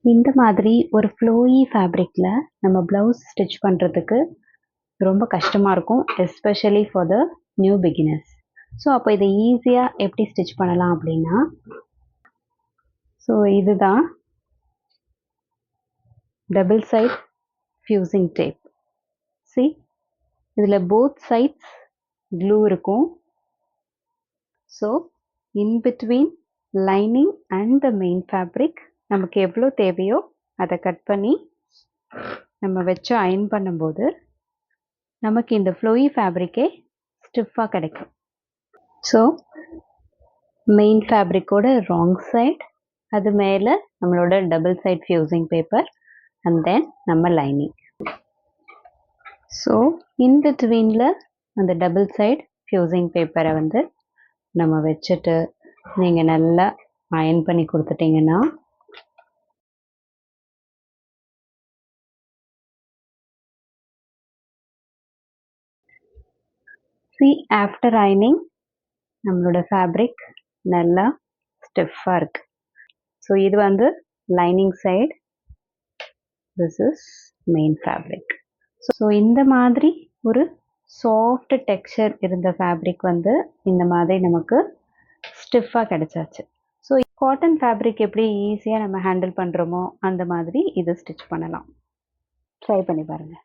இந்த மாதிரி ஒரு ஃப்ளோயி ஃபேப்ரிக்கில் நம்ம ப்ளவுஸ் ஸ்டிச் பண்ணுறதுக்கு ரொம்ப கஷ்டமாக இருக்கும், especially for the new beginners. So அப்போ இதை ஈஸியாக எப்படி ஸ்டிச் பண்ணலாம் அப்படின்னா, ஸோ இதுதான் double side fusing tape. See, இதில் போத் சைட்ஸ் க்ளூ இருக்கும். So in between lining and the main fabric நமக்கு எவ்வளோ தேவையோ அதை கட் பண்ணி நம்ம வச்சு அயன் பண்ணும்போது நமக்கு இந்த ஃப்ளோயி ஃபேப்ரிக்கே ஸ்டிஃபாக கிடைக்கும். ஸோ மெயின் ஃபேப்ரிக்கோட ராங் சைட், அது மேலே நம்மளோட double side fusing paper, and then நம்ம லைனிங். ஸோ இன் பிட்வீனில் அந்த டபுள் சைட் ஃபியூசிங் பேப்பரை வந்து நம்ம வச்சுட்டு நீங்கள் நல்லா அயன் பண்ணி கொடுத்துட்டிங்கன்னா சி, ஆஃப்டர் அயனிங் நம்மளோட ஃபேப்ரிக் நல்லா ஸ்டிஃபாக இருக்குது. ஸோ இது வந்து lining side, this is main fabric. So இந்த மாதிரி ஒரு சாஃப்ட் டெக்ஸ்சர் இருந்த ஃபேப்ரிக் வந்து இந்த மாதிரி நமக்கு ஸ்டிஃபாக கிடச்சாச்சு. ஸோ காட்டன் ஃபேப்ரிக் எப்படி ஈஸியாக நம்ம ஹேண்டில் பண்ணுறோமோ அந்த மாதிரி இதை ஸ்டிச் பண்ணலாம். ட்ரை பண்ணி பாருங்கள்.